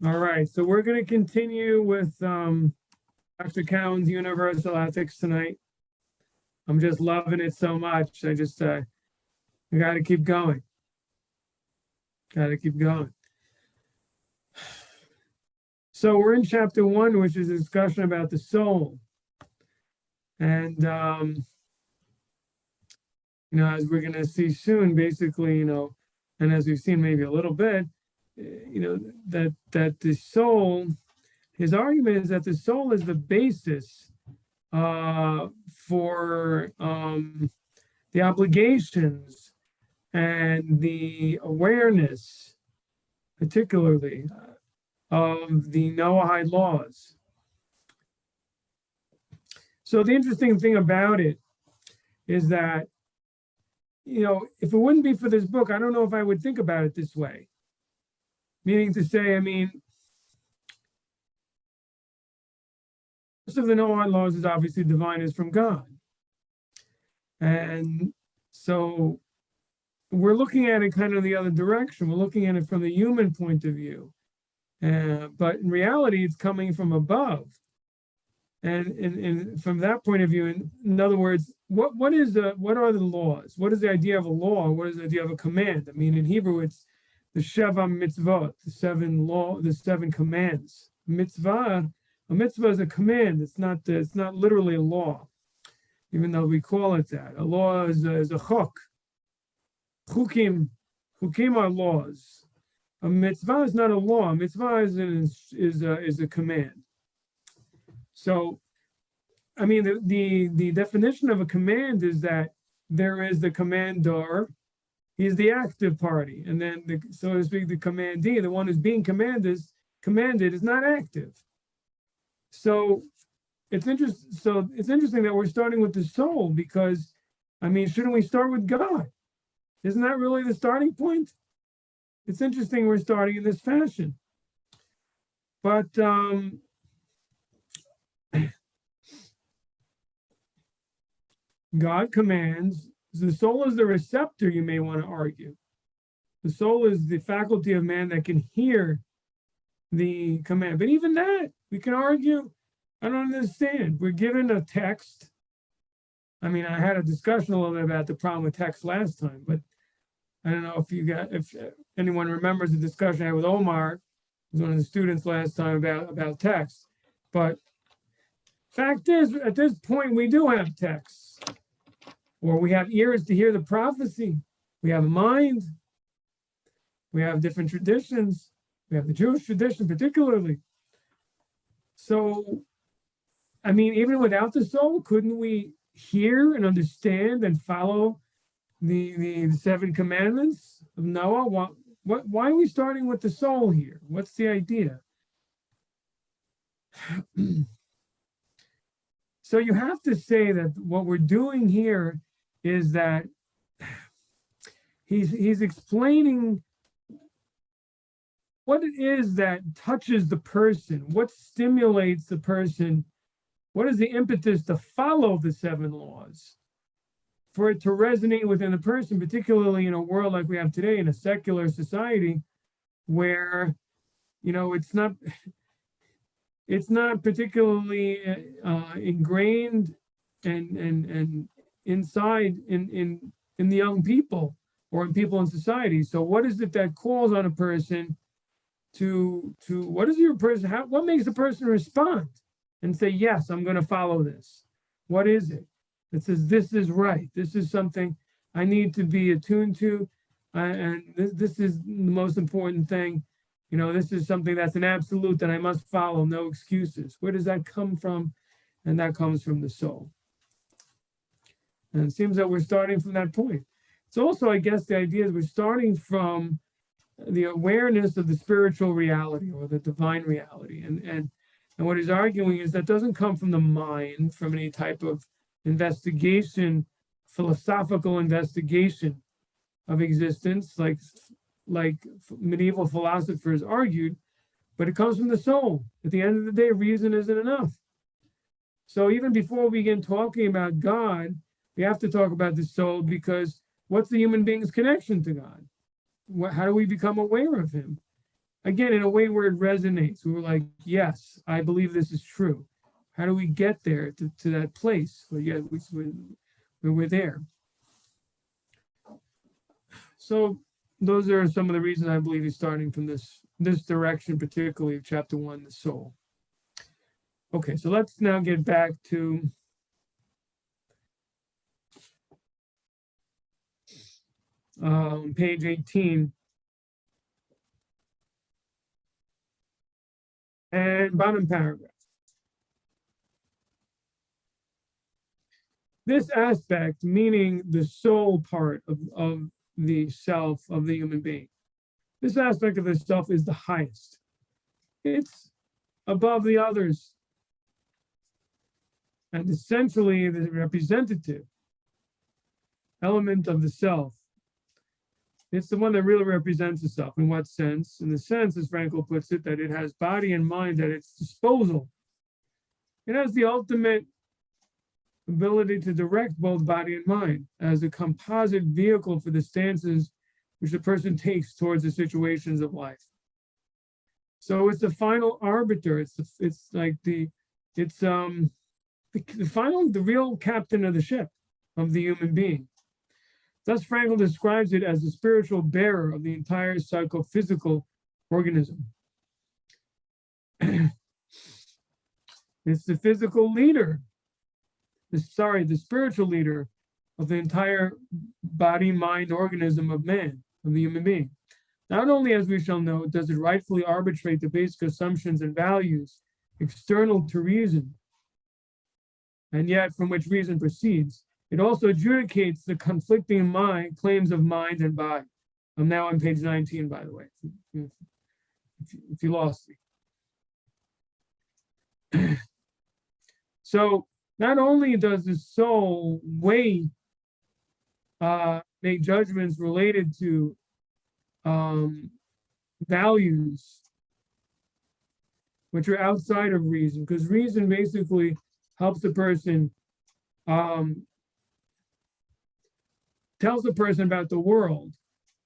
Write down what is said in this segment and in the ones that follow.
All right, so we're going to continue with Dr. Cowan's Universal Ethics tonight. I'm just loving it so much. I just, we got to keep going. Got to keep going. So we're in chapter 1, which is a discussion about the soul. And, you know, as we're going to see soon, basically, you know, and as we've seen maybe a little bit, you know, that the soul, his argument is that the soul is the basis for the obligations and the awareness, particularly of the Noahide laws. So the interesting thing about it is that, you know, if it wouldn't be for this book, I don't know if I would think about it this way. Meaning to say, I mean, most of the Noahide laws is obviously divine, is from God. And so we're looking at it kind of the other direction. We're looking at it from the human point of view. But in reality, it's coming from above. And from that point of view, in other words, what are the laws? What is the idea of a law? What is the idea of a command? I mean, in Hebrew, it's the Sheva mitzvot, the seven commands. A mitzvah is a command. It's not literally a law, even though we call it that. A law is a chok. Chukim are laws. A mitzvah is not a law. A mitzvah is a command. So, I mean, the definition of a command is that there is the commander. He's the active party, and then, so to speak, the commandee, the one who's being commanded, is not active. So it's interesting that we're starting with the soul, because, I mean, shouldn't we start with God? Isn't that really the starting point? It's interesting we're starting in this fashion, but God commands. The soul is the receptor, you may want to argue. The soul is the faculty of man that can hear the command. But even that, we can argue, I don't understand. We're given a text. I mean, I had a discussion a little bit about the problem with text last time, but I don't know if anyone remembers the discussion I had with Omar, who's one of the students last time about text. But fact is, at this point, we do have texts. Or we have ears to hear the prophecy. We have a mind. We have different traditions. We have the Jewish tradition particularly. So, I mean, even without the soul, couldn't we hear and understand and follow the 7 commandments of Noah? Why are we starting with the soul here? What's the idea? So you have to say that what we're doing here is that he's explaining what it is that touches the person, what stimulates the person, what is the impetus to follow the 7 laws, for it to resonate within the person, particularly in a world like we have today, in a secular society, where, you know, it's not particularly ingrained and inside in the young people or in people in society. So what is it that calls on a person to what makes a person respond and say, yes, I'm going to follow this? What is it that says this is right? This is something I need to be attuned to, and this is the most important thing. You know, this is something that's an absolute that I must follow, no excuses. Where does that come from? And that comes from the soul. And it seems that we're starting from that point. It's also, I guess, the idea is we're starting from the awareness of the spiritual reality or the divine reality. And what he's arguing is that doesn't come from the mind, from any type of investigation, philosophical investigation of existence, like medieval philosophers argued, but it comes from the soul. At the end of the day, reason isn't enough. So even before we begin talking about God, we have to talk about the soul, because what's the human being's connection to God? How do we become aware of him? again, in a way where it resonates. We were like, yes, I believe this is true. How do we get there to that place? Well, yeah, we're there. So those are some of the reasons I believe he's starting from this direction, particularly of chapter 1, the soul. Okay, so let's now get back to page 18. And bottom paragraph. This aspect, meaning the soul part of the self of the human being, this aspect of the self is the highest. It's above the others. And essentially the representative element of the self. It's the one that really represents itself. In what sense? In the sense, as Frankl puts it, that it has body and mind at its disposal. It has the ultimate ability to direct both body and mind as a composite vehicle for the stances which the person takes towards the situations of life. So it's the final arbiter. It's the real captain of the ship of the human being. Thus, Frankl describes it as the spiritual bearer of the entire psychophysical organism. It's the physical leader, the spiritual leader of the entire body, mind, organism of man, of the human being. Not only, as we shall know, does it rightfully arbitrate the basic assumptions and values external to reason, and yet from which reason proceeds, it also adjudicates the conflicting claims of mind and body. I'm now on page 19, by the way, if you lost me. So not only does the soul make judgments related to values which are outside of reason, because reason basically helps the person tells the person about the world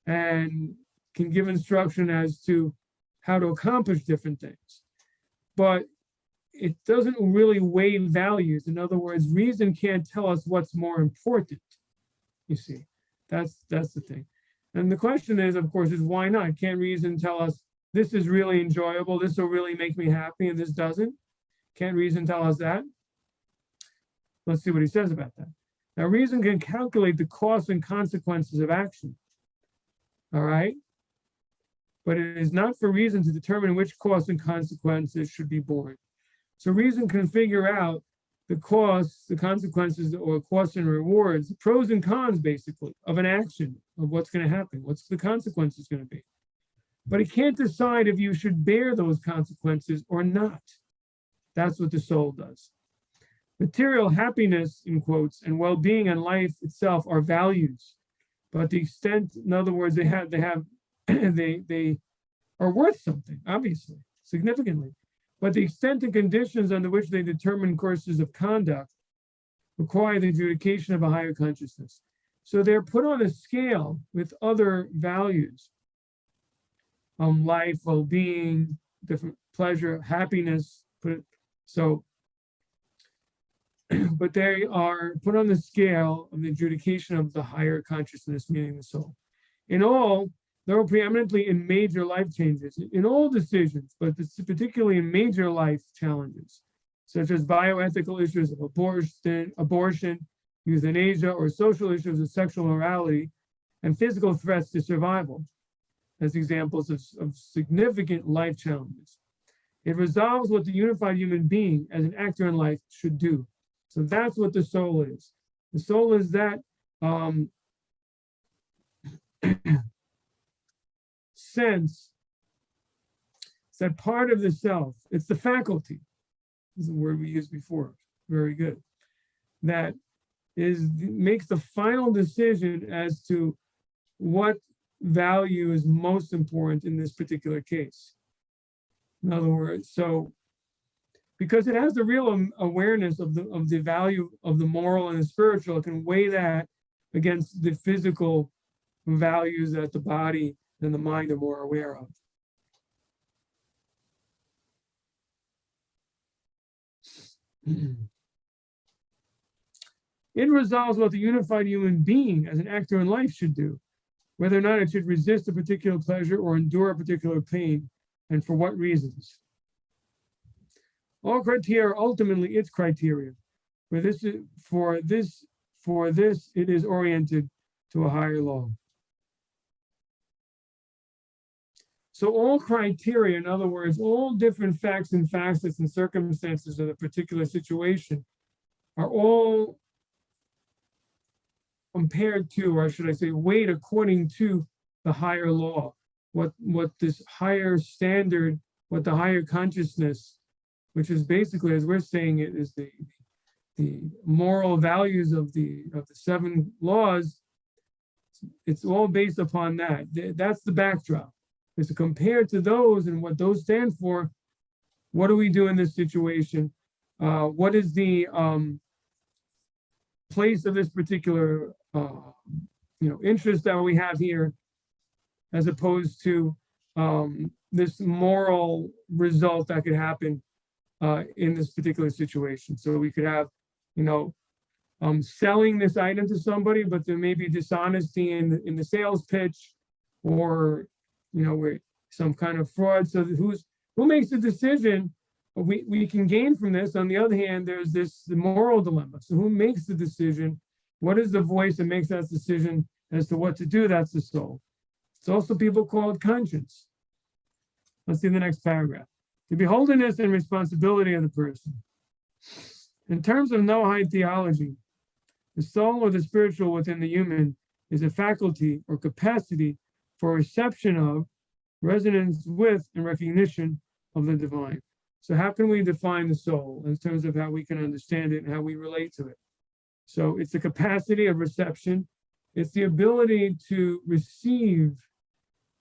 and can give instruction as to how to accomplish different things. But it doesn't really weigh values. In other words, reason can't tell us what's more important. You see, that's the thing. And the question is, of course, is why not? Can't reason tell us this is really enjoyable, this will really make me happy, and this doesn't? Can't reason tell us that? Let's see what he says about that. Now, reason can calculate the costs and consequences of action, all right? But it is not for reason to determine which costs and consequences should be borne. So reason can figure out the costs, the consequences, or costs and rewards, the pros and cons, basically, of an action, of what's going to happen, what's the consequences going to be. But it can't decide if you should bear those consequences or not. That's what the soul does. Material happiness, in quotes, and well-being and life itself are values, but the extent, in other words, they are worth something, obviously, significantly. But the extent and conditions under which they determine courses of conduct require the adjudication of a higher consciousness. So they're put on a scale with other values, life, well-being, different pleasure, happiness. But they are put on the scale of the adjudication of the higher consciousness, meaning the soul. In all, though preeminently in major life changes, in all decisions, but particularly in major life challenges, such as bioethical issues of abortion, euthanasia, or social issues of sexual morality, and physical threats to survival, as examples of significant life challenges. It resolves what the unified human being as an actor in life should do. So that's what the soul is. The soul is that sense, it's that part of the self, it's the faculty, this is the word we used before, very good, that makes the final decision as to what value is most important in this particular case. In other words, so because it has the real awareness of the value of the moral and the spiritual, it can weigh that against the physical values that the body and the mind are more aware of. It resolves what the unified human being as an actor in life should do, whether or not it should resist a particular pleasure or endure a particular pain, and for what reasons. All criteria are ultimately its criteria. For this, it is oriented to a higher law. So all criteria, in other words, all different facts and facets and circumstances of a particular situation are all compared to, or should I say, weighed according to the higher law, what this higher standard, what the higher consciousness, which is basically, as we're saying it, is the moral values of the 7 laws. It's all based upon that. That's the backdrop. Is to compare to those and what those stand for. What do we do in this situation? What is the place of this particular interest that we have here, as opposed to this moral result that could happen in this particular situation. So we could have, selling this item to somebody, but there may be dishonesty in the sales pitch, or where some kind of fraud. So who makes the decision? We can gain from this. On the other hand, there's the moral dilemma. So who makes the decision? What is the voice that makes that decision as to what to do? That's the soul. It's also people call it conscience. Let's see the next paragraph. The beholdenness and responsibility of the person. In terms of Noahide theology, the soul or the spiritual within the human is a faculty or capacity for reception of, resonance with, and recognition of the divine. So how can we define the soul in terms of how we can understand it and how we relate to it? So it's the capacity of reception. It's the ability to receive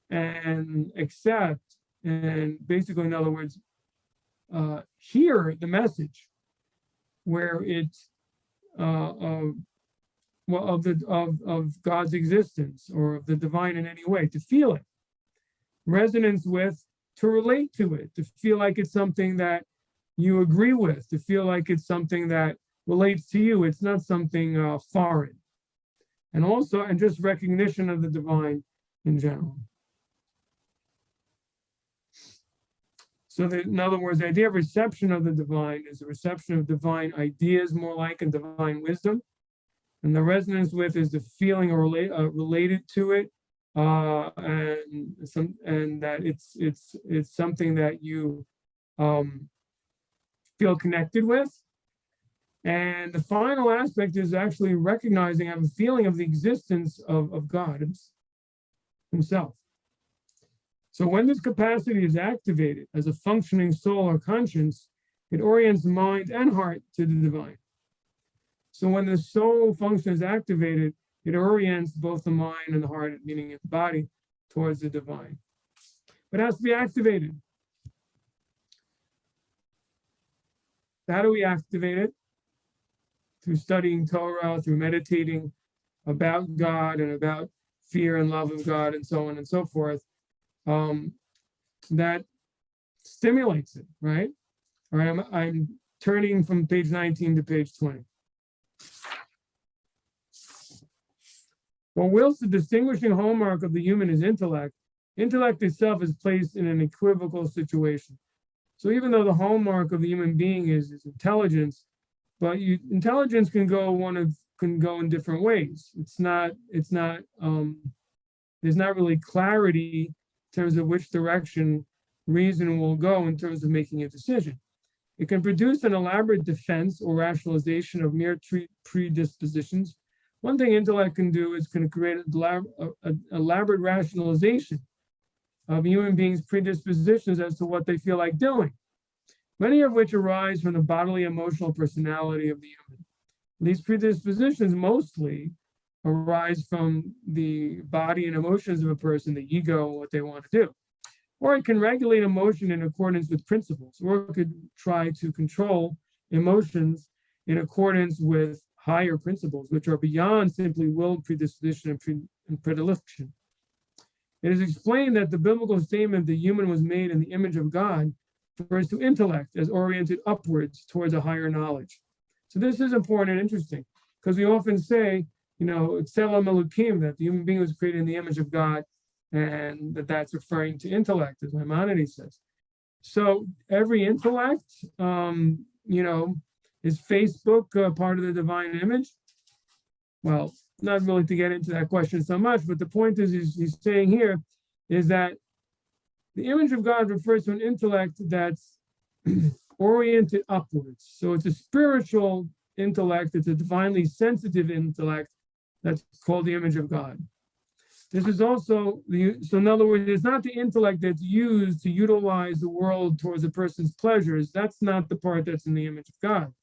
and accept, and basically, in other words, hear the message, where it's of God's existence or of the divine in any way, to feel it, resonance with, to relate to it, to feel like it's something that you agree with, to feel like it's something that relates to you. It's not something foreign. And also, and just recognition of the divine in general. So that, in other words, the idea of reception of the divine is a reception of divine ideas, more like, and divine wisdom. And the resonance with is the feeling or related to it, and that it's something that you feel connected with. And the final aspect is actually recognizing, have a feeling of the existence of God himself. So when this capacity is activated as a functioning soul or conscience, it orients mind and heart to the divine. So when the soul function is activated, it orients both the mind and the heart, meaning the body, towards the divine. But it has to be activated. How do we activate it? Through studying Torah, through meditating about God and about fear and love of God, and so on and so forth. That stimulates it, right? All right, I'm turning from page 19 to page 20. Well, whilst the distinguishing hallmark of the human is intellect, intellect itself is placed in an equivocal situation. So even though the hallmark of the human being is intelligence, but intelligence can go in different ways. There's not really clarity in terms of which direction reason will go in terms of making a decision. It can produce an elaborate defense or rationalization of mere predispositions. One thing intellect can do is can create an elaborate rationalization of human beings' predispositions as to what they feel like doing, many of which arise from the bodily emotional personality of the human. These predispositions mostly arise from the body and emotions of a person, the ego, what they want to do. Or it can regulate emotion in accordance with principles, or it could try to control emotions in accordance with higher principles, which are beyond simply will, predisposition, and predilection. It is explained that the biblical statement, the human was made in the image of God, refers to intellect as oriented upwards towards a higher knowledge. So this is important and interesting because we often say, Tselem Elokim, that the human being was created in the image of God, and that's referring to intellect, as Maimonides says. So every intellect, is Facebook part of the divine image? Well, not really to get into that question so much, but the point is he's saying here is that the image of God refers to an intellect that's oriented upwards. So it's a spiritual intellect, it's a divinely sensitive intellect that's called the image of God. This is also so in other words, it's not the intellect that's used to utilize the world towards a person's pleasures. That's not the part that's in the image of God.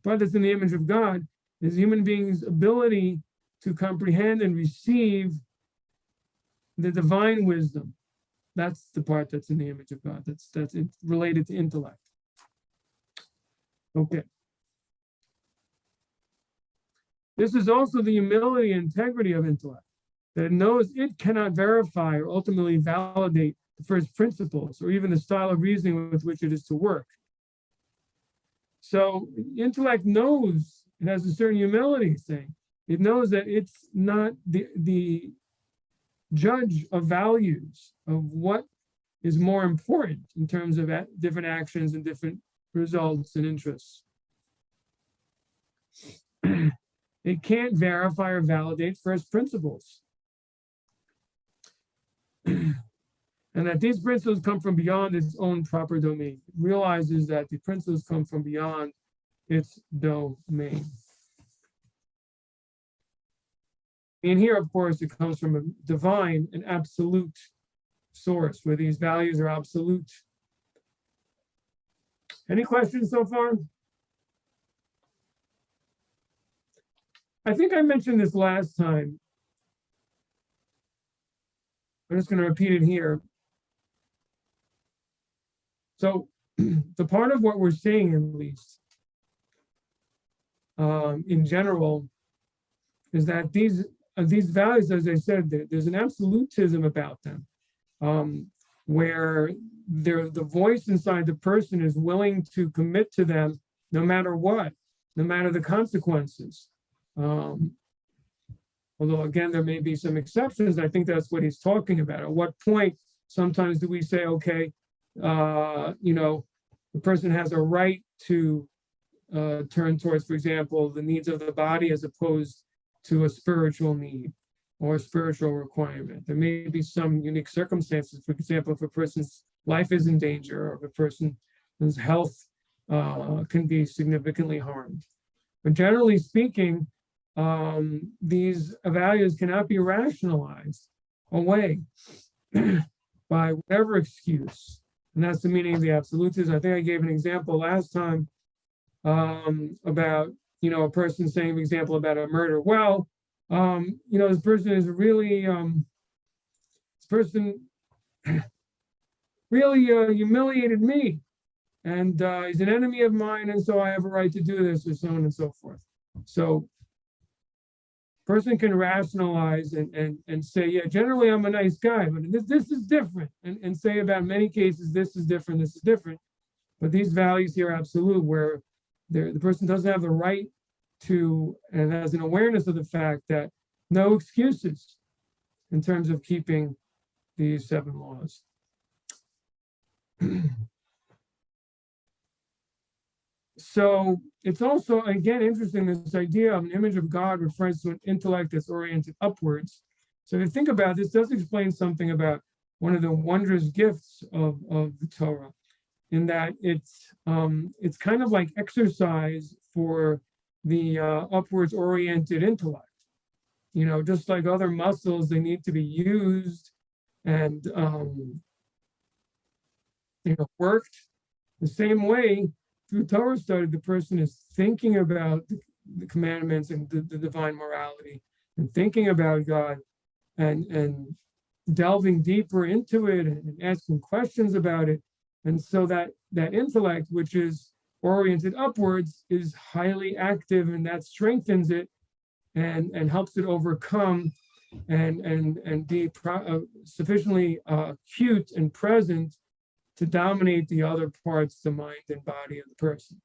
The part that's in the image of God is human beings' ability to comprehend and receive the divine wisdom. That's the part that's in the image of God. That's related to intellect. Okay. This is also the humility and integrity of intellect, that it knows it cannot verify or ultimately validate the first principles or even the style of reasoning with which it is to work. So intellect knows, it has a certain humility thing. It knows that it's not the judge of values of what is more important in terms of different actions and different results and interests. It can't verify or validate first principles. And that these principles come from beyond its own proper domain. It realizes that the principles come from beyond its domain. And here, of course, it comes from a divine and absolute source where these values are absolute. Any questions so far? I think I mentioned this last time. I'm just going to repeat it here. So the part of what we're saying, at least, in general, is that these values, as I said, there's an absolutism about them, where the voice inside the person is willing to commit to them no matter what, no matter the consequences. Although, again, there may be some exceptions. I think that's what he's talking about. At what point sometimes do we say, okay, the person has a right to turn towards, for example, the needs of the body as opposed to a spiritual need or a spiritual requirement. There may be some unique circumstances. For example, if a person's life is in danger or if a person's health can be significantly harmed. But generally speaking, these values cannot be rationalized away by whatever excuse. And that's the meaning of the absolutism. I think I gave an example last time about, a person saying, for example, about a murder. Well, this person is really, really humiliated me. And he's an enemy of mine, and so I have a right to do this, or so on and so forth. So person can rationalize and say, yeah, generally I'm a nice guy, but this is different, and say about many cases, this is different, this is different. But these values here are absolute, where the person doesn't have the right to, and has an awareness of the fact that no excuses in terms of keeping these 7 laws. So it's also, again, interesting, this idea of an image of God refers to an intellect that's oriented upwards. So if you think about this, does explain something about one of the wondrous gifts of the Torah, in that it's kind of like exercise for the upwards oriented intellect. Just like other muscles, they need to be used and worked the same way. Through Torah study, the person is thinking about the commandments and the divine morality, and thinking about God, and delving deeper into it and asking questions about it. And so that intellect, which is oriented upwards, is highly active, and that strengthens it and helps it overcome and be sufficiently acute and present to dominate the other parts, the mind and body of the person.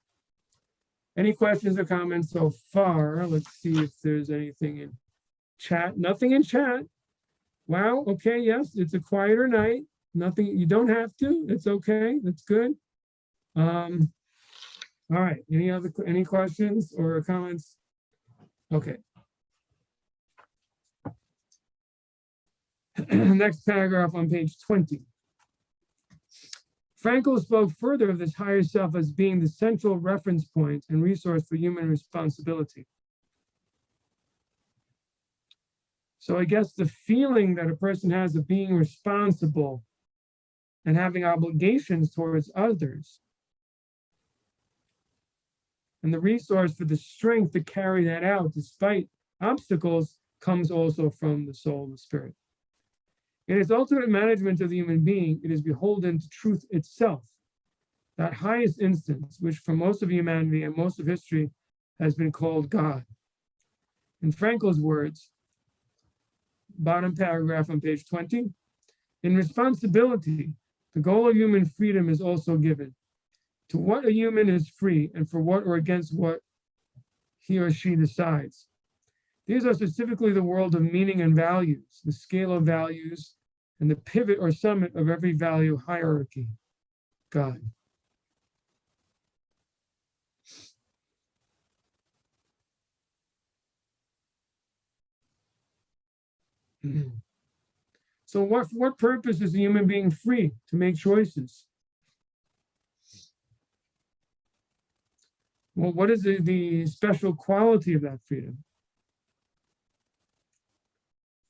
Any questions or comments so far? Let's see if there's anything in chat. Nothing in chat. Wow. Okay. Yes, it's a quieter night. Nothing. You don't have to. It's okay. That's good. All right. Any questions or comments? Okay. Next paragraph on page 20. Frankl spoke further of this higher self as being the central reference point and resource for human responsibility. So I guess the feeling that a person has of being responsible and having obligations towards others, and the resource for the strength to carry that out despite obstacles, comes also from the soul, the spirit. In its ultimate management of the human being, it is beholden to truth itself, that highest instance, which for most of humanity and most of history has been called God. In Frankl's words, bottom paragraph on page 20, in responsibility, the goal of human freedom is also given. To what a human is free and for what or against what he or she decides. These are specifically the world of meaning and values, the scale of values, and the pivot or summit of every value hierarchy, God. So what purpose is a human being free to make choices? Well, what is the special quality of that freedom?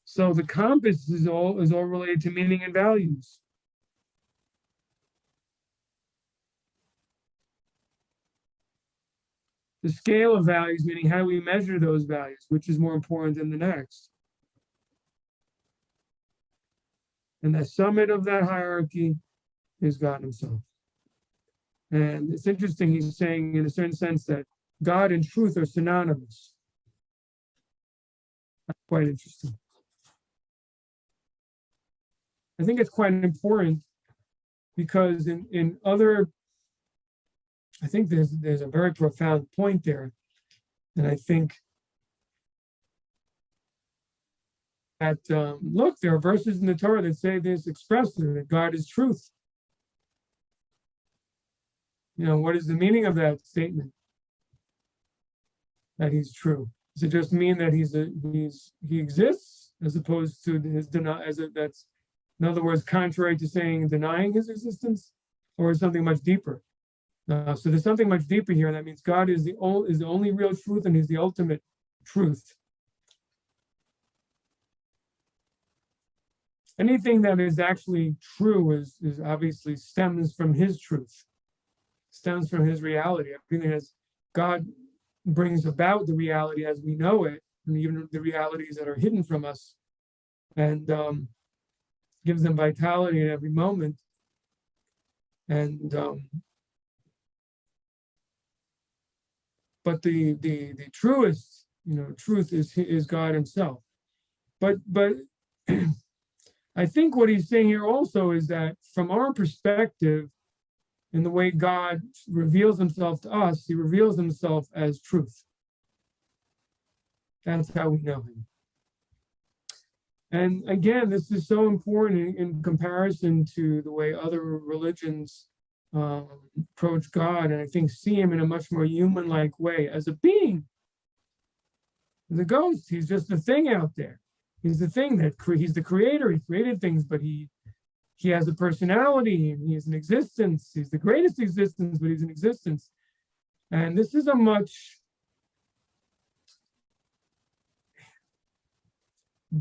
So the compass is all related to meaning and values. The scale of values, meaning how we measure those values, which is more important than the next. And the summit of that hierarchy is God himself. And it's interesting, he's saying in a certain sense that God and truth are synonymous. That's quite interesting. I think it's quite important because in other, I think there's a very profound point there. And I think that, look, there are verses in the Torah that say this expressly, that God is truth. You know, what is the meaning of that statement? That he's true. Does it just mean that he exists as opposed to his that's, in other words, contrary to saying denying his existence, or is something much deeper? So there's something much deeper here. That means God is the only real truth, and he's the ultimate truth. Anything that is actually true is obviously stems from his truth, stems from his reality. Everything as God brings about the reality as we know it, and even the realities that are hidden from us, and gives them vitality at every moment. And but the truest, truth is God himself. But I think what he's saying here also is that from our perspective, in the way God reveals himself to us, he reveals himself as truth. That's how we know him. And again, this is so important in comparison to the way other religions approach God, and I think see him in a much more human-like way as a being. As a ghost, he's just a thing out there. He's the thing that he's the creator. He created things, but he has a personality and he has an existence. He's the greatest existence, but he's an existence. And this is a much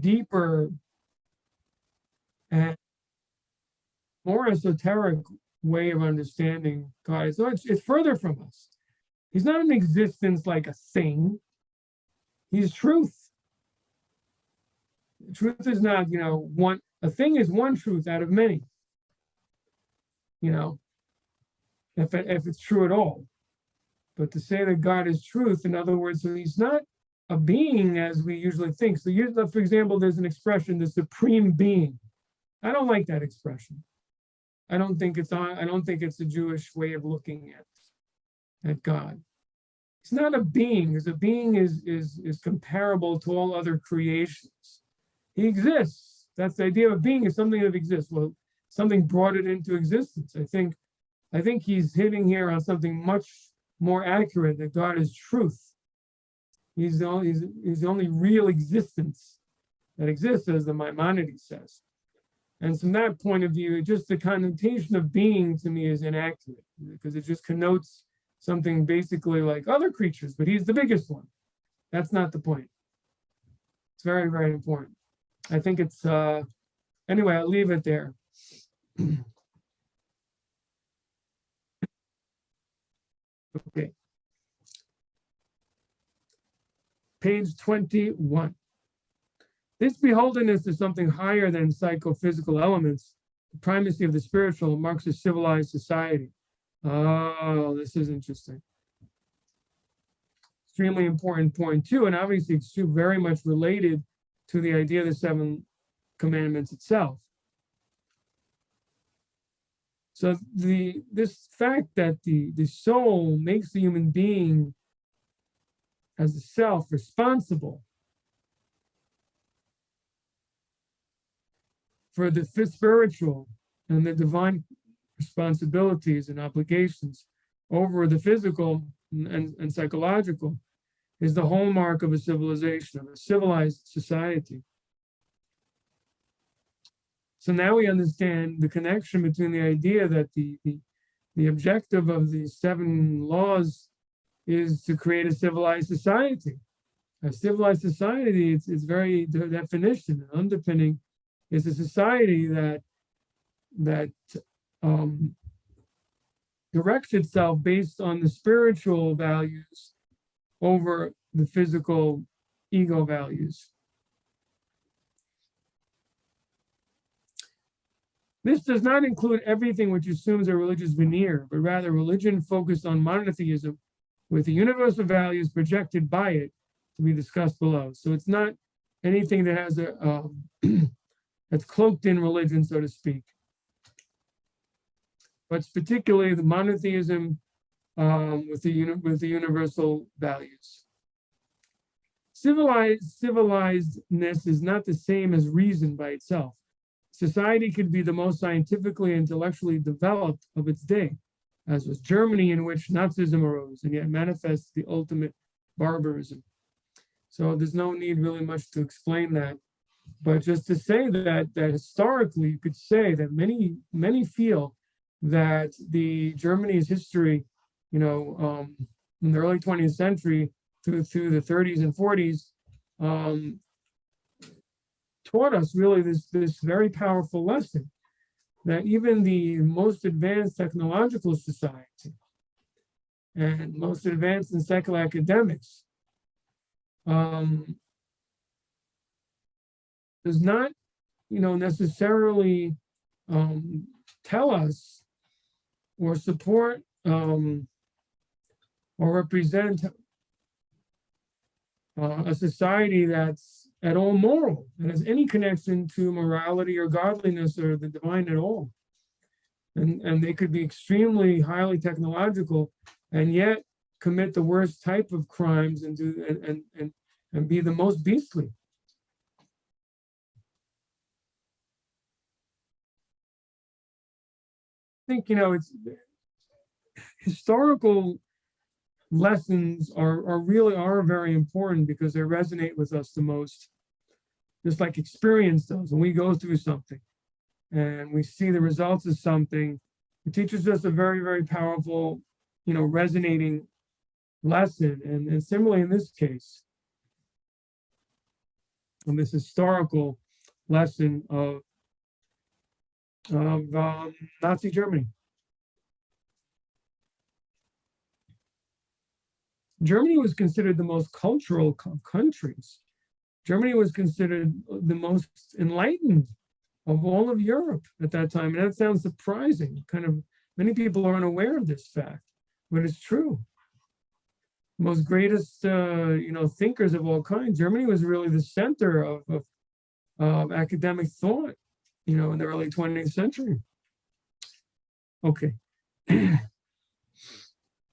deeper and more esoteric way of understanding God. So it's further from us. He's not an existence like a thing. He's truth. Truth is not, one. A thing is one truth out of many. If it's true at all. But to say that God is truth, in other words, so he's not a being as we usually think. So for example, there's an expression, the supreme being. I don't like that expression. I don't think it's a Jewish way of looking at God. He's not a being, because a being is comparable to all other creations. He exists. That's the idea of being, is something that exists. Well, something brought it into existence. I think he's hitting here on something much more accurate, that God is truth. He's the only real existence that exists, as the Maimonides says. And from that point of view, just the connotation of being to me is inaccurate, because it just connotes something basically like other creatures, but he's the biggest one. That's not the point. It's very, very important. I think it's, anyway, I'll leave it there. Okay. Page 21. This beholdenness is something higher than psychophysical elements. The primacy of the spiritual marks a civilized society. Oh, this is interesting. Extremely important point too, and obviously it's very much related to the idea of the 7 commandments itself. So this fact that the soul makes the human being as a self responsible for the spiritual and the divine responsibilities and obligations over the physical and psychological is the hallmark of a civilization, of a civilized society. So now we understand the connection between the idea that the objective of the 7 laws is to create a civilized society. A civilized society, it's very, the definition and underpinning is a society that directs itself based on the spiritual values over the physical ego values. This does not include everything which assumes a religious veneer, but rather religion focused on monotheism with the universal values projected by it to be discussed below. So it's not anything that has a that's cloaked in religion, so to speak. But it's particularly the monotheism with the universal values. Civilizedness is not the same as reason by itself. Society could be the most scientifically and intellectually developed of its day, as was Germany, in which Nazism arose and yet manifests the ultimate barbarism. So there's no need really much to explain that, but just to say that historically you could say that many feel that the Germany's history, in the early 20th century through the 30s and 40s, taught us really this very powerful lesson that even the most advanced technological society and most advanced in secular academics does not, necessarily tell us or support or represent a society that's at all moral, that has any connection to morality or godliness or the divine at all. And they could be extremely highly technological and yet commit the worst type of crimes and be the most beastly. I think, it's historical lessons are very important because they resonate with us the most. Just like experience does, when we go through something and we see the results of something, it teaches us a very, very powerful, resonating lesson. And similarly in this case, on this historical lesson of Nazi Germany. Germany was considered the most cultural of countries. Germany was considered the most enlightened of all of Europe at that time. And that sounds surprising. Many people are unaware of this fact, but it's true. The most greatest, thinkers of all kinds. Germany was really the center of academic thought, in the early 20th century. Okay.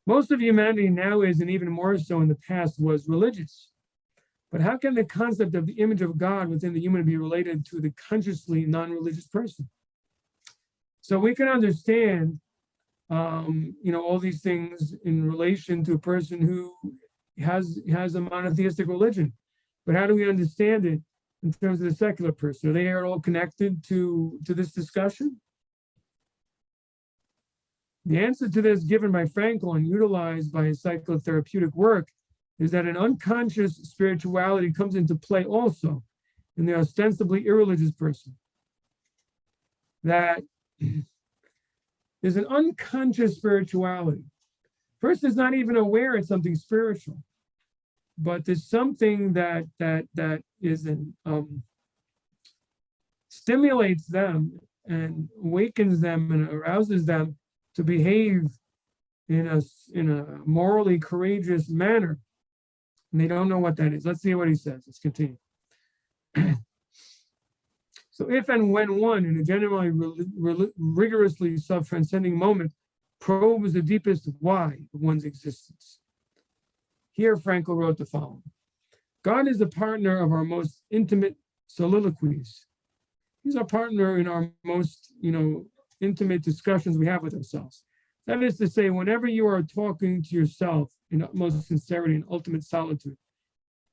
Most of humanity now is, and even more so in the past, was religious. But how can the concept of the image of God within the human be related to the consciously non-religious person? So we can understand, all these things in relation to a person who has a monotheistic religion. But how do we understand it in terms of the secular person? Are they at all connected to this discussion? The answer to this, given by Frankl and utilized by his psychotherapeutic work, is that an unconscious spirituality comes into play also in the ostensibly irreligious person. That there's an unconscious spirituality. Person is not even aware it's something spiritual, but there's something that is stimulates them and awakens them and arouses them to behave in a morally courageous manner. And they don't know what that is. Let's see what he says. Let's continue. So if and when one, in a genuinely rigorously self-transcending moment, probes the deepest why of one's existence. Here, Frankl wrote the following. God is the partner of our most intimate soliloquies. He's our partner in our most, intimate discussions we have with ourselves. That is to say, whenever you are talking to yourself in utmost sincerity and ultimate solitude,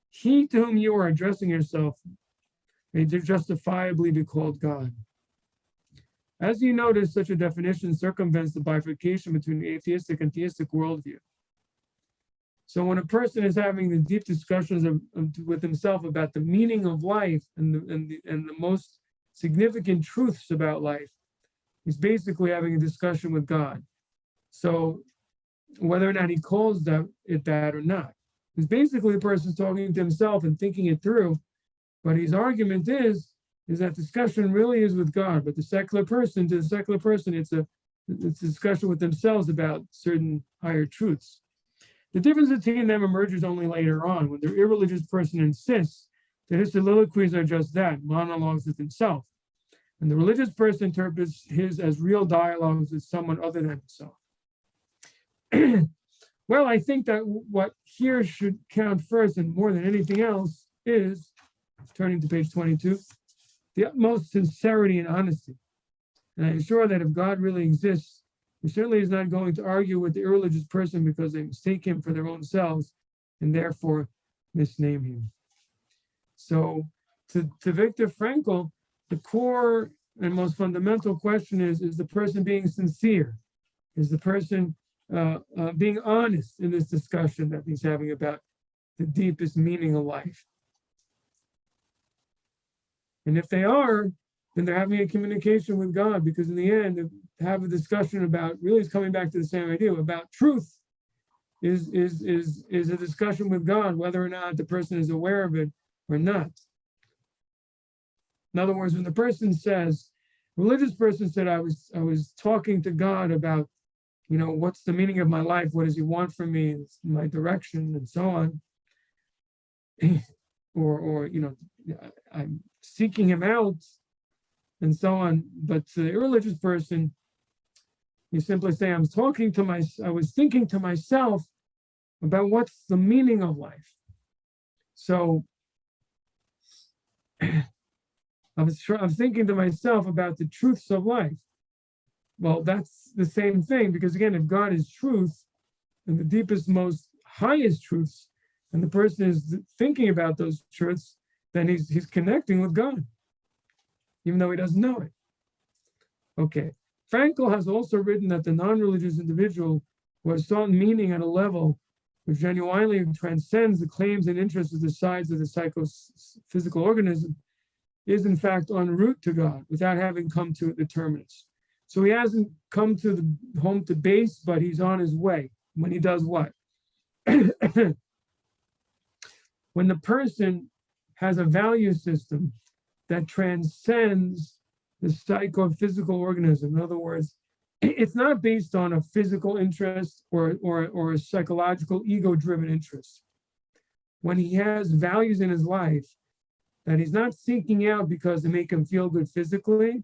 he to whom you are addressing yourself may justifiably be called God. As you notice, such a definition circumvents the bifurcation between the atheistic and theistic worldview. So when a person is having the deep discussions with himself about the meaning of life and the most significant truths about life, he's basically having a discussion with God. So whether or not he calls it that or not, it's basically the person talking to himself and thinking it through. But his argument is that discussion really is with God, but to the secular person, it's a discussion with themselves about certain higher truths. The difference between them emerges only later on, when the irreligious person insists that his soliloquies are just that, monologues with himself. And the religious person interprets his as real dialogues with someone other than himself. Well, I think that what here should count first and more than anything else is, turning to page 22, the utmost sincerity and honesty. And I'm sure that if God really exists, he certainly is not going to argue with the irreligious person because they mistake him for their own selves and therefore misname him. So to Viktor Frankl, the core and most fundamental question is the person being sincere? Is the person being honest in this discussion that he's having about the deepest meaning of life? And if they are, then they're having a communication with God, because in the end, to have a discussion about, really is coming back to the same idea about truth, is a discussion with God, whether or not the person is aware of it or not. In other words, when the person says, religious person said, I was talking to God about, what's the meaning of my life? What does he want from me? My direction and so on. or I'm seeking him out and so on. But the irreligious person, you simply say, I was thinking to myself about what's the meaning of life. So I was thinking to myself about the truths of life. Well, that's the same thing, because again, if God is truth and the deepest, most highest truths, and the person is thinking about those truths, then he's connecting with God, even though he doesn't know it. Okay. Frankl has also written that the non-religious individual who has sought meaning at a level which genuinely transcends the claims and interests of the sides of the psychophysical organism is in fact en route to God without having come to the terminus. So he hasn't come to the home to base, but he's on his way. When he does what? When the person has a value system that transcends the psychophysical organism. In other words, it's not based on a physical interest or a psychological ego-driven interest. When he has values in his life that he's not seeking out because they make him feel good physically,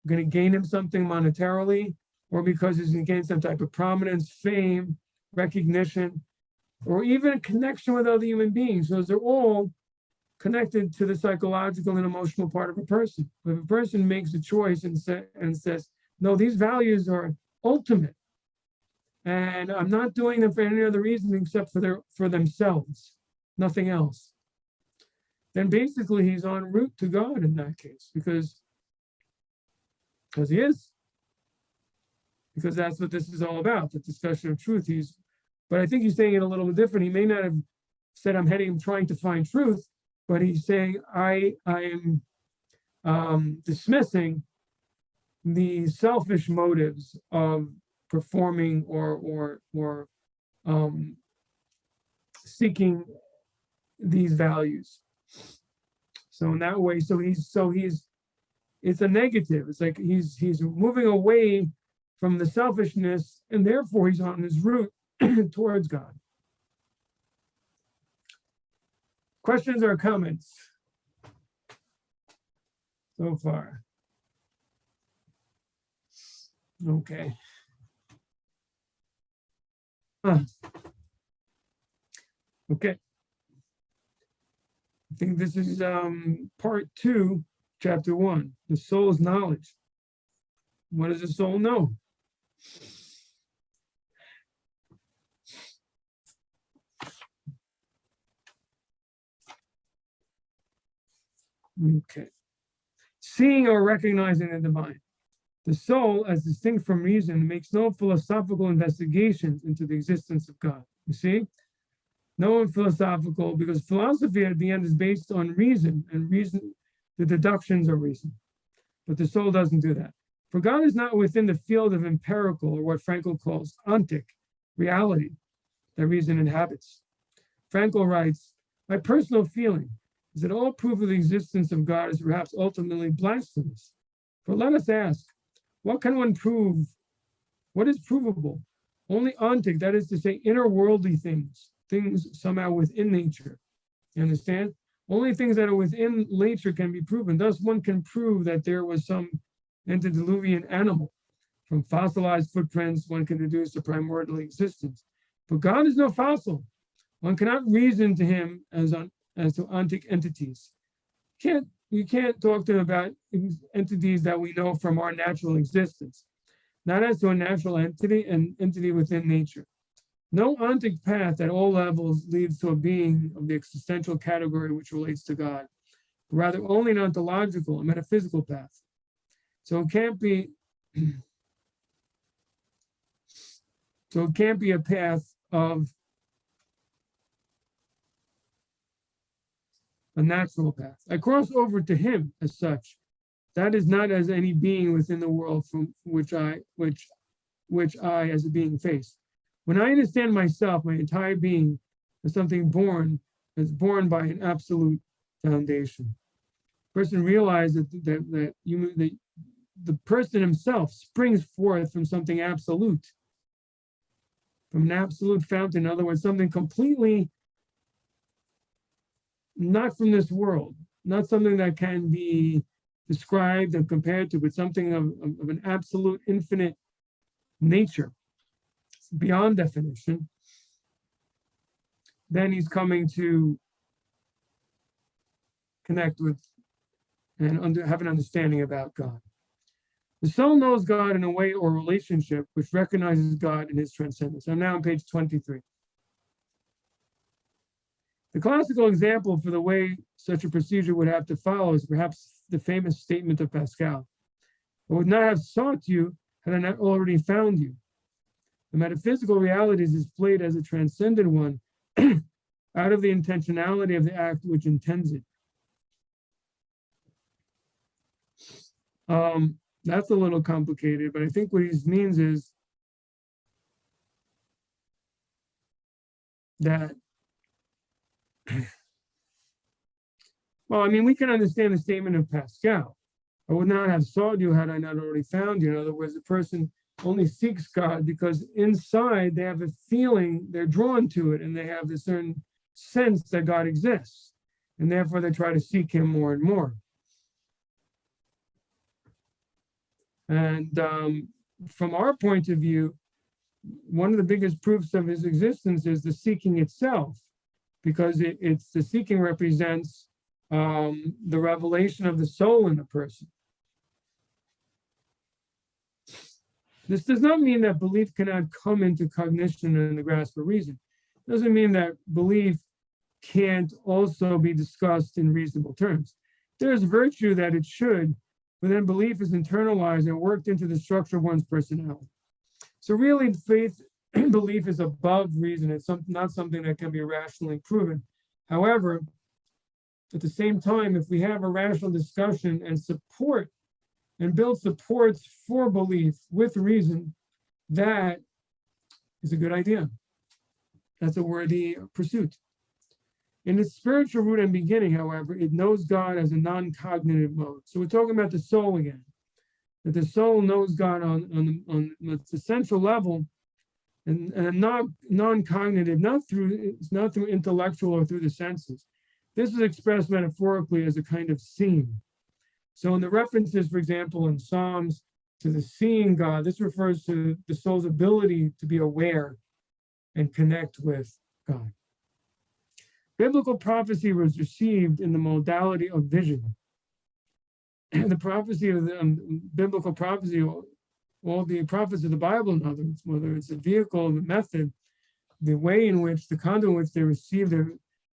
going to gain him something monetarily, or because he's gained some type of prominence, fame, recognition, or even a connection with other human beings. Those are all connected to the psychological and emotional part of a person. If a person makes a choice and says, no, these values are ultimate, and I'm not doing them for any other reason except for themselves, nothing else, then basically he's en route to God in that case, because he is. Because that's what this is all about, the discussion of truth. But I think he's saying it a little bit different. He may not have said, I'm trying to find truth, but he's saying, I am dismissing the selfish motives of performing or seeking these values. So in that way, it's a negative. It's like he's moving away from the selfishness, and therefore he's on his route towards God. Questions or comments so far? Okay. Okay. I think this is part 2, chapter 1, the soul's knowledge. What does the soul know? Okay. Seeing or recognizing the divine. The soul, as distinct from reason, makes no philosophical investigations into the existence of God. You see? No philosophical, because philosophy at the end is based on reason, and reason, the deductions are reason. But the soul doesn't do that. For God is not within the field of empirical, or what Frankl calls ontic, reality that reason inhabits. Frankl writes, my personal feeling is that all proof of the existence of God is perhaps ultimately blasphemous. For let us ask, what can one prove? What is provable? Only ontic, that is to say, inner worldly things somehow within nature. You understand? Only things that are within nature can be proven. Thus, one can prove that there was some antediluvian animal. From fossilized footprints, one can deduce a primordial existence. But God is no fossil. One cannot reason to him as to ontic entities. You can't talk to him about entities that we know from our natural existence, not as to a natural entity, an entity within nature. No ontic path at all levels leads to a being of the existential category which relates to God, but rather only an ontological, a metaphysical path. So it can't be a path of a natural path. I cross over to him as such. That is not as any being within the world from which I as a being face. When I understand myself, my entire being, as something born by an absolute foundation. Person realizes that the person himself springs forth from something absolute, from an absolute fountain. In other words, something completely not from this world, not something that can be described and compared to, but something of an absolute infinite nature, beyond definition. Then he's coming to connect with and have an understanding about God. The soul knows God in a way or relationship which recognizes God in his transcendence. I'm now on page 23. The classical example for the way such a procedure would have to follow is perhaps the famous statement of Pascal: I would not have sought you had I not already found you. The metaphysical reality is displayed as a transcendent one out of the intentionality of the act which intends it. That's a little complicated, but I think what he means is that, well, I mean, we can understand the statement of Pascal. I would not have sought you had I not already found you. In other words, the person only seeks God because inside they have a feeling, they're drawn to it, and they have this certain sense that God exists. And therefore they try to seek him more and more. And from our point of view, one of the biggest proofs of his existence is the seeking itself, because it's the seeking represents the revelation of the soul in the person. This does not mean that belief cannot come into cognition and the grasp of reason. It doesn't mean that belief can't also be discussed in reasonable terms. There's virtue that it should, but then belief is internalized and worked into the structure of one's personality. So really, faith and belief is above reason. It's not something that can be rationally proven. However, at the same time, if we have a rational discussion and support and build supports for belief with reason, that is a good idea. That's a worthy pursuit. In its spiritual root and beginning, however, it knows God as a non-cognitive mode. So we're talking about the soul again. That the soul knows God on the central level, and not non-cognitive, it's not through intellectual or through the senses. This is expressed metaphorically as a kind of seeing. So in the references, for example, in Psalms to the seeing God, this refers to the soul's ability to be aware and connect with God. Biblical prophecy was received in the modality of vision. The prophecy of the biblical prophecy, all the prophets of the Bible, in other words, whether it's a vehicle, the method, the way in which, the conduit in which they received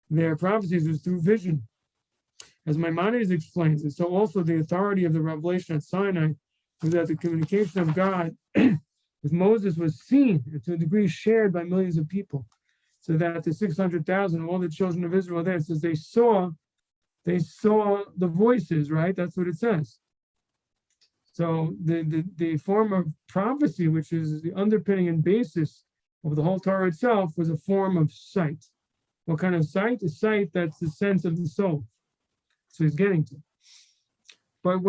their prophecies was through vision. As Maimonides explains, and so also the authority of the revelation at Sinai was that the communication of God with Moses was seen, and to a degree shared by millions of people, so that the 600,000, all the children of Israel there, it says they saw the voices, right? That's what it says. So the form of prophecy, which is the underpinning and basis of the whole Torah itself, was a form of sight. What kind of sight? A sight that's the sense of the soul. So he's getting to. But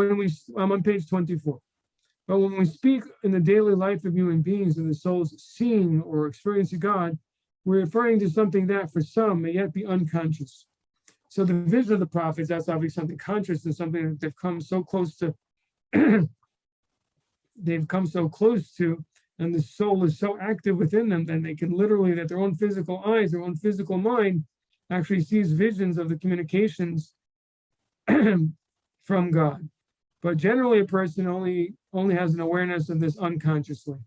I'm on page 24. But when we speak in the daily life of human beings and the soul's seeing or experiencing God, we're referring to something that for some may yet be unconscious. So the vision of the prophets, that's obviously something conscious and something that they've come so close to, and the soul is so active within them that they can literally, that their own physical eyes, their own physical mind actually sees visions of the communications from God. But generally a person only has an awareness of this unconsciously.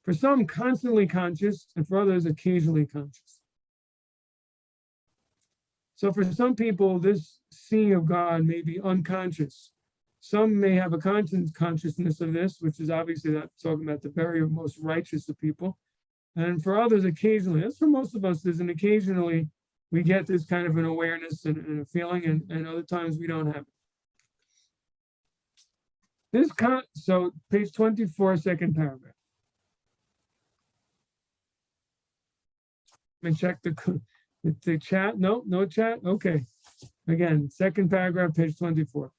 For some, constantly conscious, and for others, occasionally conscious. So for some people, this seeing of God may be unconscious. Some may have a consciousness of this, which is obviously not talking about the very most righteous of people. And for others, occasionally, as for most of us, there's an occasionally, we get this kind of an awareness and a feeling, and other times we don't have it. So page 24, second paragraph. Let me check the chat. No chat. Okay. Again, second paragraph, page 24.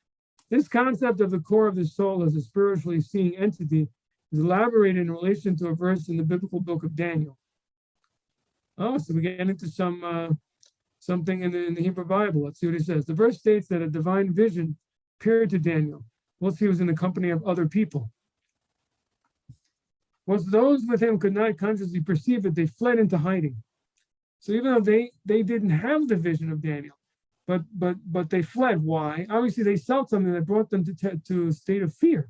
This concept of the core of the soul as a spiritually seeing entity is elaborated in relation to a verse in the biblical book of Daniel. Oh, so we get into something in the Hebrew Bible. Let's see what it says. The verse states that a divine vision appeared to Daniel whilst he was in the company of other people. Once those with him could not consciously perceive it, they fled into hiding. So even though they didn't have the vision of Daniel, but they fled. Why? Obviously, they saw something that brought them to a state of fear.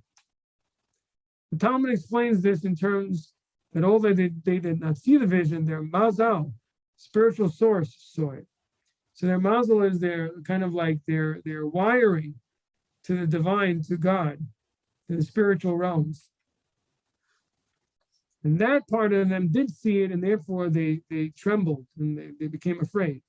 The Talmud explains this in terms that although they did not see the vision, their mazal, spiritual source, saw it. So their mazal is their kind of like their wiring to the divine, to God, to the spiritual realms. And that part of them did see it, and therefore they trembled and they became afraid.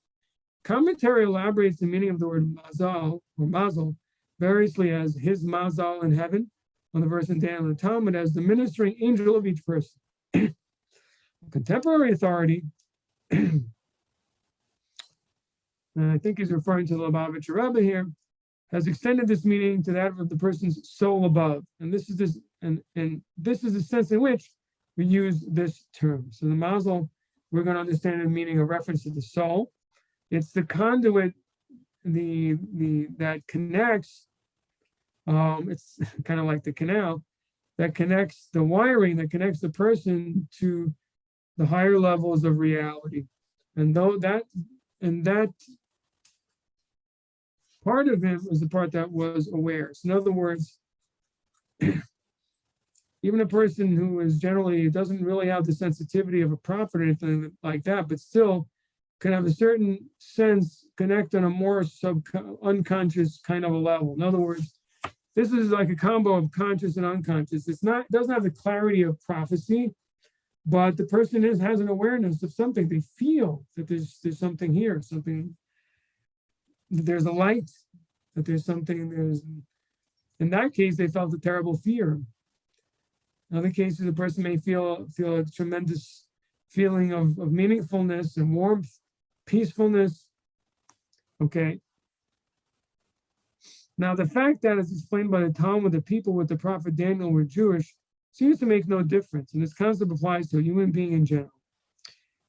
Commentary elaborates the meaning of the word mazal or mazel variously as his mazal in heaven, on the verse in Daniel, and Talmud as the ministering angel of each person. Contemporary authority, and I think he's referring to the Lubavitcher Rabbi here, has extended this meaning to that of the person's soul above. And this is the sense in which we use this term. So the mazel, we're going to understand the meaning of reference to the soul. It's the conduit, that connects It's kind of like the canal that connects the wiring that connects the person to the higher levels of reality. And that part of him was the part that was aware. So in other words, even a person who is generally doesn't really have the sensitivity of a prophet or anything like that, but still can have a certain sense connect on a more unconscious kind of a level. In other words, this is like a combo of conscious and unconscious. Doesn't have the clarity of prophecy, but the person has an awareness of something. They feel that there's something here, something, that there's a light, that there's something, in that case, they felt a terrible fear. In other cases, the person may feel a tremendous feeling of meaningfulness and warmth, peacefulness. Okay. Now, the fact that, as explained by the Talmud, the people with the prophet Daniel were Jewish seems to make no difference, and this concept applies to a human being in general.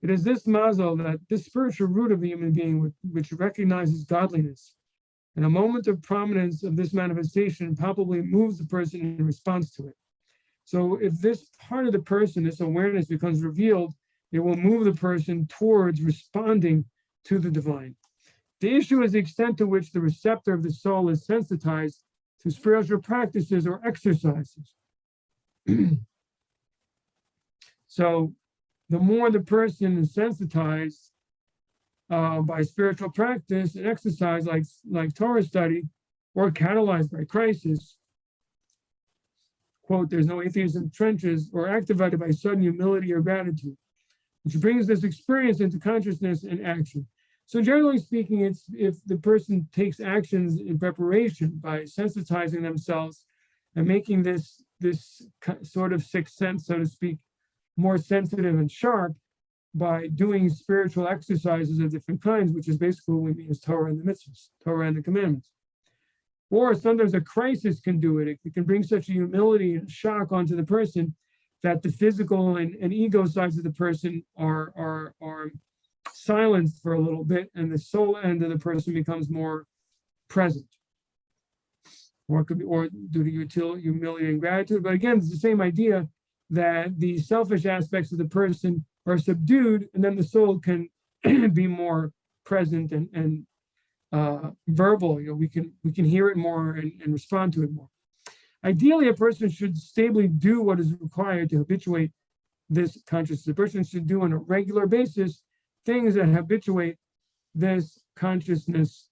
It is this mazel, that this spiritual root of the human being, which recognizes godliness, and a moment of prominence of this manifestation palpably moves the person in response to it. So if this part of the person, this awareness becomes revealed, it will move the person towards responding to the divine. The issue is the extent to which the receptor of the soul is sensitized to spiritual practices or exercises. So the more the person is sensitized by spiritual practice and exercise like Torah study, or catalyzed by crisis, quote, there's no atheism in trenches, or activated by sudden humility or gratitude, which brings this experience into consciousness and action. So generally speaking, it's if the person takes actions in preparation by sensitizing themselves and making this sort of sixth sense, so to speak, more sensitive and sharp by doing spiritual exercises of different kinds, which is basically what we mean as Torah and the mitzvahs, Torah and the commandments. Or sometimes a crisis can do it. It can bring such a humility and shock onto the person that the physical and ego sides of the person are silenced for a little bit, and the soul end of the person becomes more present. Or it could be, or due to humility and gratitude. But again, it's the same idea that the selfish aspects of the person are subdued, and then the soul can be more present and verbal. You know, we can hear it more and respond to it more. Ideally, a person should stably do what is required to habituate this consciousness. A person should do on a regular basis things that habituate this consciousness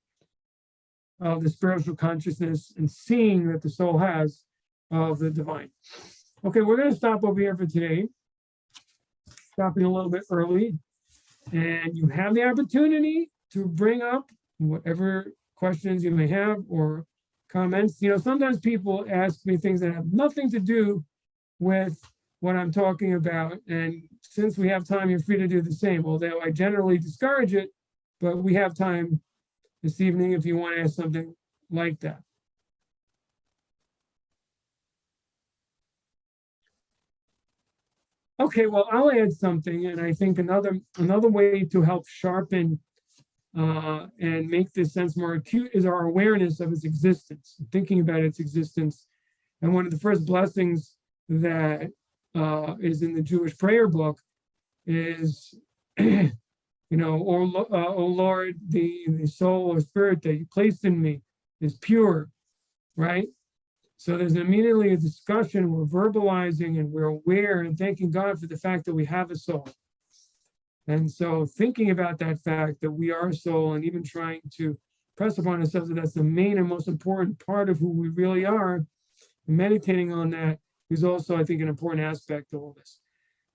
of the spiritual consciousness and seeing that the soul has of the divine. Okay, we're going to stop over here for today. Stopping a little bit early. And you have the opportunity to bring up whatever questions you may have or comments. You know, sometimes people ask me things that have nothing to do with what I'm talking about. And since we have time, you're free to do the same. Although I generally discourage it, but we have time this evening if you want to ask something like that. Okay, well, I'll add something, and I think another way to help sharpen and make this sense more acute is our awareness of its existence, thinking about its existence. And one of the first blessings that is in the Jewish prayer book is, you know, oh Lord, the soul or spirit that you placed in me is pure, right? So there's immediately a discussion, we're verbalizing and we're aware and thanking God for the fact that we have a soul. And so thinking about that fact that we are a soul and even trying to press upon ourselves that that's the main and most important part of who we really are, and meditating on that is also, I think, an important aspect of all this.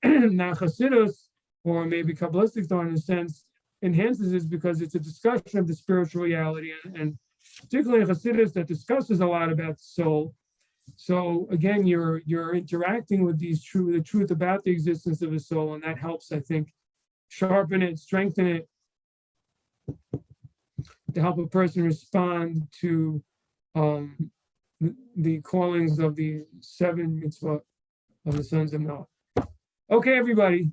Now, Chassidus, or maybe Kabbalistic thought in a sense, enhances this because it's a discussion of the spiritual reality, and particularly in Chassidus that discusses a lot about the soul. So again, you're interacting with the truth about the existence of the soul, and that helps, I think, sharpen it, strengthen it, to help a person respond to the callings of the 7 mitzvot of the sons of Noah. Okay, everybody.